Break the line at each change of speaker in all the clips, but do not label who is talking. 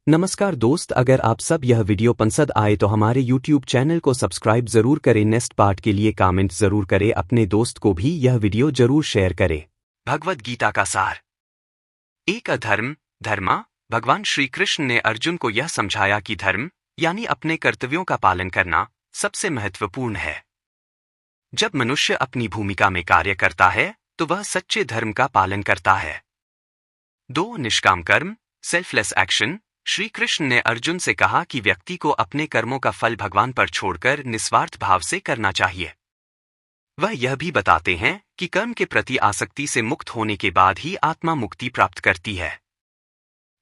नमस्कार दोस्त, अगर आप सब यह वीडियो पसंद आए तो हमारे YouTube चैनल को सब्सक्राइब जरूर करें। नेक्स्ट पार्ट के लिए कमेंट जरूर करें, अपने दोस्त को भी यह वीडियो जरूर शेयर करें। भगवद गीता का सार। एक अधर्म धर्मा। भगवान श्री कृष्ण ने अर्जुन को यह समझाया कि धर्म यानी अपने कर्तव्यों का पालन करना सबसे महत्वपूर्ण है। जब मनुष्य अपनी भूमिका में कार्य करता है तो वह सच्चे धर्म का पालन करता है। 2. निष्काम कर्म सेल्फलेस एक्शन। श्री कृष्ण ने अर्जुन से कहा कि व्यक्ति को अपने कर्मों का फल भगवान पर छोड़कर निस्वार्थ भाव से करना चाहिए। वह यह भी बताते हैं कि कर्म के प्रति आसक्ति से मुक्त होने के बाद ही आत्मा मुक्ति प्राप्त करती है।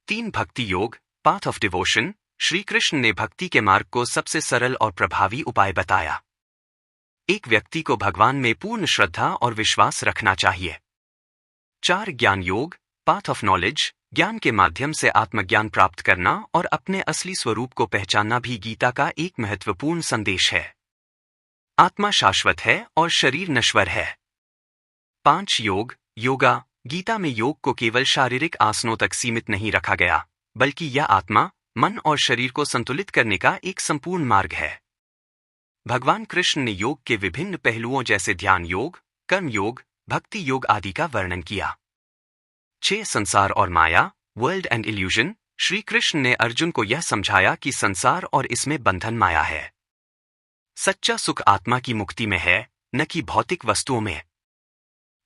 3. भक्ति योग path of devotion. Shri Krishna ने भक्ति के मार्ग को सबसे सरल और प्रभावी उपाय बताया। एक व्यक्ति को भगवान में पूर्ण श्रद्धा और विश्वास रखना चाहिए। 4. ज्ञान योग पाथ ऑफ नॉलेज। ज्ञान के माध्यम से आत्मज्ञान प्राप्त करना और अपने असली स्वरूप को पहचानना भी गीता का एक महत्वपूर्ण संदेश है। आत्मा शाश्वत है और शरीर नश्वर है। 5. योग योगा। गीता में योग को केवल शारीरिक आसनों तक सीमित नहीं रखा गया, बल्कि यह आत्मा, मन और शरीर को संतुलित करने का एक संपूर्ण मार्ग है। भगवान कृष्ण ने योग के विभिन्न पहलुओं जैसे ध्यान योग, कर्म योग, भक्ति योग आदि का वर्णन किया। 6. संसार और माया world and illusion. Shri Krishna ने अर्जुन को यह समझाया कि संसार और इसमें बंधन माया है। सच्चा सुख आत्मा की मुक्ति में है, न कि भौतिक वस्तुओं में।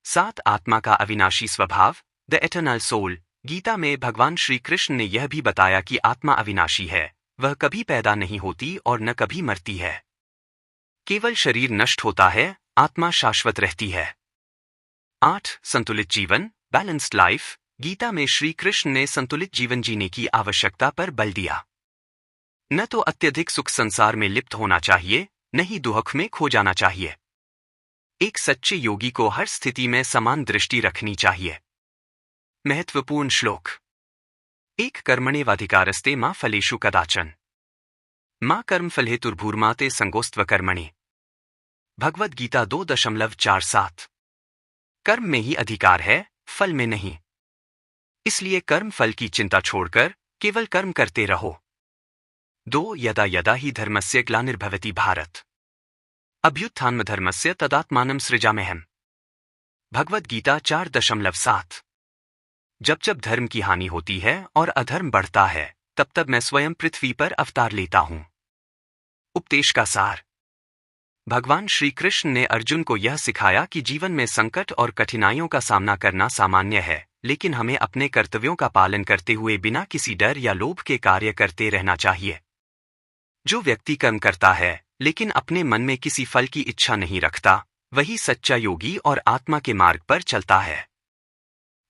7. आत्मा का अविनाशी स्वभाव द एटर्नल सोल। गीता में भगवान श्री कृष्ण ने यह भी बताया कि आत्मा अविनाशी है, वह कभी पैदा नहीं होती और न कभी मरती है। केवल शरीर नष्ट होता है, आत्मा शाश्वत रहती है। 8. संतुलित जीवन बैलेंस्ड लाइफ। गीता में श्री कृष्ण ने संतुलित जीवन जीने की आवश्यकता पर बल दिया। न तो अत्यधिक सुख संसार में लिप्त होना चाहिए, न ही दुख में खो जाना चाहिए। एक सच्चे योगी को हर स्थिति में समान दृष्टि रखनी चाहिए। महत्वपूर्ण श्लोक। 1. कर्मण्येवाधिकारस्ते मा फलेषु कदाचन मा कर्मफलहेतुर्भूर्माते संगोस्त्व कर्मणि। भगवद गीता 2.47। कर्म में ही अधिकार है, फल में नहीं। इसलिए कर्म फल की चिंता छोड़कर केवल कर्म करते रहो। 2. यदा यदा ही धर्मस्य ग्लानिर्भवति भारत अभ्युत्थानमधर्मस्य तदात्मानं सृजाम्यहम्। भगवद गीता 4.7। जब जब धर्म की हानि होती है और अधर्म बढ़ता है, तब तब मैं स्वयं पृथ्वी पर अवतार लेता हूं। उपदेश का सार। भगवान श्री कृष्ण ने अर्जुन को यह सिखाया कि जीवन में संकट और कठिनाइयों का सामना करना सामान्य है, लेकिन हमें अपने कर्तव्यों का पालन करते हुए बिना किसी डर या लोभ के कार्य करते रहना चाहिए। जो व्यक्ति कर्म करता है लेकिन अपने मन में किसी फल की इच्छा नहीं रखता, वही सच्चा योगी और आत्मा के मार्ग पर चलता है।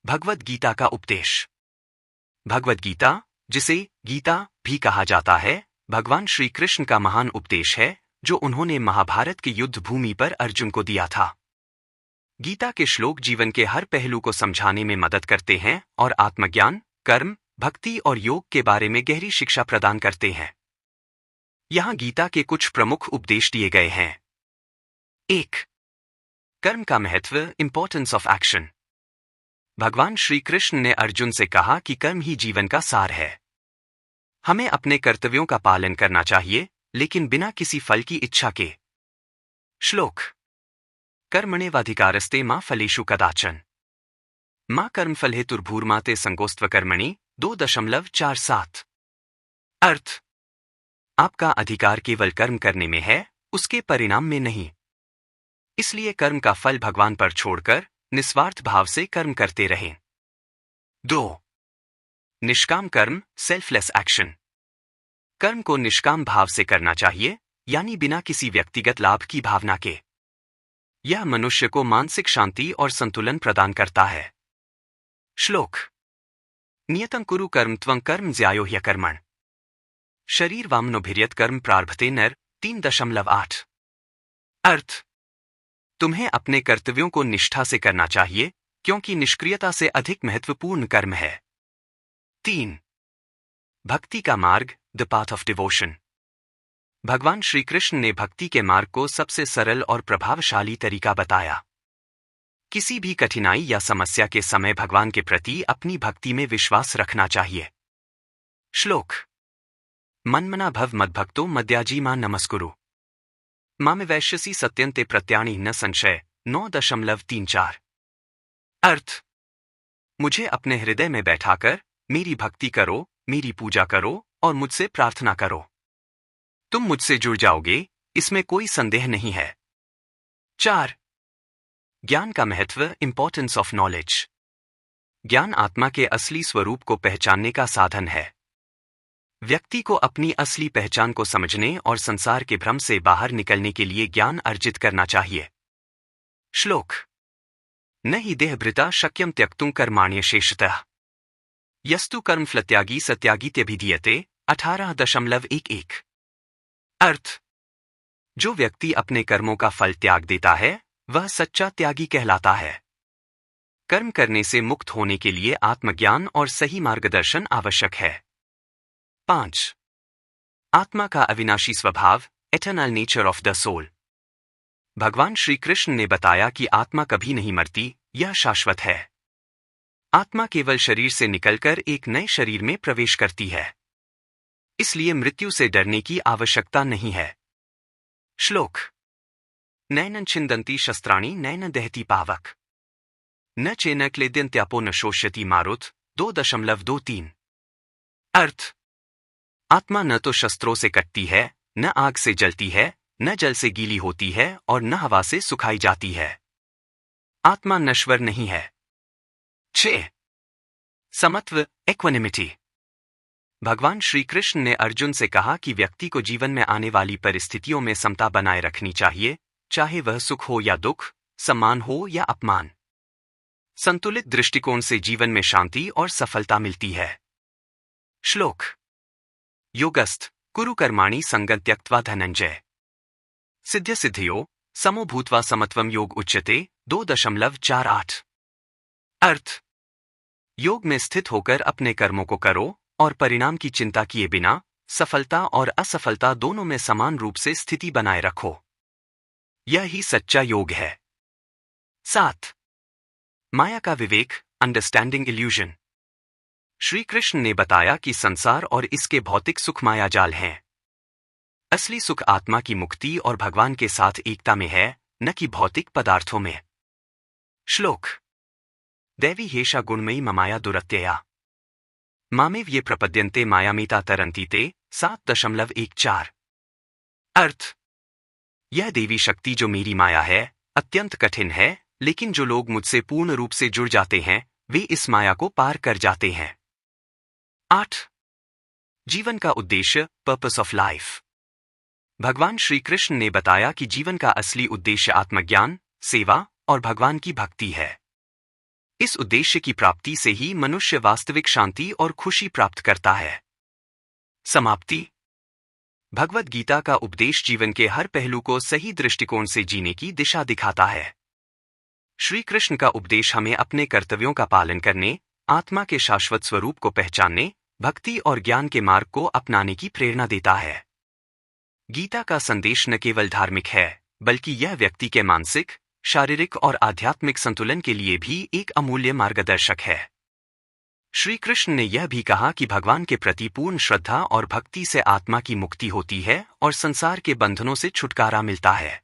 भगवद गीता का उपदेश। भगवद गीता, जिसे गीता भी कहा जाता है, भगवान श्री कृष्ण का महान उपदेश है जो उन्होंने महाभारत की युद्ध भूमि पर अर्जुन को दिया था। गीता के श्लोक जीवन के हर पहलू को समझाने में मदद करते हैं और आत्मज्ञान, कर्म, भक्ति और योग के बारे में गहरी शिक्षा प्रदान करते हैं। यहाँ गीता के कुछ प्रमुख उपदेश दिए गए हैं। 1. कर्म का महत्व इंपॉर्टेंस ऑफ एक्शन। भगवान श्री कृष्ण ने अर्जुन से कहा कि कर्म ही जीवन का सार है। हमें अपने कर्तव्यों का पालन करना चाहिए, लेकिन बिना किसी फल की इच्छा के। श्लोक। कर्मण्येवाधिकारस्ते मा फलेषु कदाचन मा कर्मफलहेतुर्भूर्माते संगोस्त्व कर्मणि। 2.47। अर्थ। आपका अधिकार केवल कर्म करने में है, उसके परिणाम में नहीं। इसलिए कर्म का फल भगवान पर छोड़कर निस्वार्थ भाव से कर्म करते रहें। 2. निष्काम कर्म सेल्फलेस एक्शन। कर्म को निष्काम भाव से करना चाहिए, यानी बिना किसी व्यक्तिगत लाभ की भावना के। यह मनुष्य को मानसिक शांति और संतुलन प्रदान करता है। श्लोक। नियतं कुरु कर्म त्वं कर्म ज्यायो ह्यकर्मण शरीर वामनोभिर्यत कर्म प्रारभते नर। 3.8। अर्थ। तुम्हें अपने कर्तव्यों को निष्ठा से करना चाहिए, क्योंकि निष्क्रियता से अधिक महत्वपूर्ण कर्म है। 3. भक्ति का मार्ग द पाथ ऑफ डिवोशन। भगवान श्री कृष्ण ने भक्ति के मार्ग को सबसे सरल और प्रभावशाली तरीका बताया। किसी भी कठिनाई या समस्या के समय भगवान के प्रति अपनी भक्ति में विश्वास रखना चाहिए। श्लोक। मन्मना भव मद्भक्तो मद्याजी मां नमस्कुरु। मामे वैश्यसी सत्यन्ते प्रत्याणि न संशय 9.34। अर्थ। मुझे अपने हृदय में बैठाकर मेरी भक्ति करो, मेरी पूजा करो और मुझसे प्रार्थना करो। तुम मुझसे जुड़ जाओगे, इसमें कोई संदेह नहीं है। 4. ज्ञान का महत्व, इंपॉर्टेंस ऑफ नॉलेज। ज्ञान आत्मा के असली स्वरूप को पहचानने का साधन है। व्यक्ति को अपनी असली पहचान को समझने और संसार के भ्रम से बाहर निकलने के लिए ज्ञान अर्जित करना चाहिए। श्लोक। न हि देहभृता शक्यं त्यक्तुं कर्माण्यशेषतः यस्तु कर्मफलत्यागी सत्यागीत्यभिधीयते 18.11। अर्थ। जो व्यक्ति अपने कर्मों का फल त्याग देता है वह सच्चा त्यागी कहलाता है। कर्म करने से मुक्त होने के लिए आत्मज्ञान और सही मार्गदर्शन आवश्यक है। 5. आत्मा का अविनाशी स्वभाव, eternal nature of the soul. भगवान श्री कृष्ण ने बताया कि आत्मा कभी नहीं मरती, यह शाश्वत है। आत्मा केवल शरीर से निकलकर एक नए शरीर में प्रवेश करती है, इसलिए मृत्यु से डरने की आवश्यकता नहीं है। श्लोक। नैनं छिन्दन्ति शस्त्राणि नैन दहति पावक न चेन क्लेद्यन्त्यापो न शोष्यति मारुत 2.23। अर्थ। आत्मा न तो शस्त्रों से कटती है, न आग से जलती है, न जल से गीली होती है और न हवा से सुखाई जाती है। आत्मा नश्वर नहीं है। 6. समत्व, इक्वानिमिटी। भगवान श्री कृष्ण ने अर्जुन से कहा कि व्यक्ति को जीवन में आने वाली परिस्थितियों में समता बनाए रखनी चाहिए, चाहे वह सुख हो या दुख, सम्मान हो या अपमान। संतुलित दृष्टिकोण से जीवन में शांति और सफलता मिलती है। श्लोक। योगस्थ कुरु कर्माणि संगं त्यक्त्वा धनंजय सिद्ध्य सिद्धियो समो भूत्वा समत्वम योग उच्यते 2.48। अर्थ। योग में स्थित होकर अपने कर्मों को करो और परिणाम की चिंता किए बिना सफलता और असफलता दोनों में समान रूप से स्थिति बनाए रखो। यह ही सच्चा योग है। 7. माया का विवेक, अंडरस्टैंडिंग इल्यूजन। श्री कृष्ण ने बताया कि संसार और इसके भौतिक सुख मायाजाल हैं। असली सुख आत्मा की मुक्ति और भगवान के साथ एकता में है, न कि भौतिक पदार्थों में। श्लोक। दैवी हेषा गुणमयी ममाया दुरत्यया मामेव ये प्रपद्यन्ते मायामिता तरन्ति ते 7.14। अर्थ। यह देवी शक्ति जो मेरी माया है अत्यंत कठिन है, लेकिन जो लोग मुझसे पूर्ण रूप से जुड़ जाते हैं वे इस माया को पार कर जाते हैं। 8. जीवन का उद्देश्य, पर्पस ऑफ लाइफ। भगवान श्री कृष्ण ने बताया कि जीवन का असली उद्देश्य आत्मज्ञान, सेवा और भगवान की भक्ति है। इस उद्देश्य की प्राप्ति से ही मनुष्य वास्तविक शांति और खुशी प्राप्त करता है। समाप्ति। भगवद गीता का उपदेश जीवन के हर पहलू को सही दृष्टिकोण से जीने की दिशा दिखाता है। श्री कृष्ण का उपदेश हमें अपने कर्तव्यों का पालन करने, आत्मा के शाश्वत स्वरूप को पहचानने, भक्ति और ज्ञान के मार्ग को अपनाने की प्रेरणा देता है। गीता का संदेश न केवल धार्मिक है, बल्कि यह व्यक्ति के मानसिक, शारीरिक और आध्यात्मिक संतुलन के लिए भी एक अमूल्य मार्गदर्शक है। श्री कृष्ण ने यह भी कहा कि भगवान के प्रति पूर्ण श्रद्धा और भक्ति से आत्मा की मुक्ति होती है और संसार के बंधनों से छुटकारा मिलता है।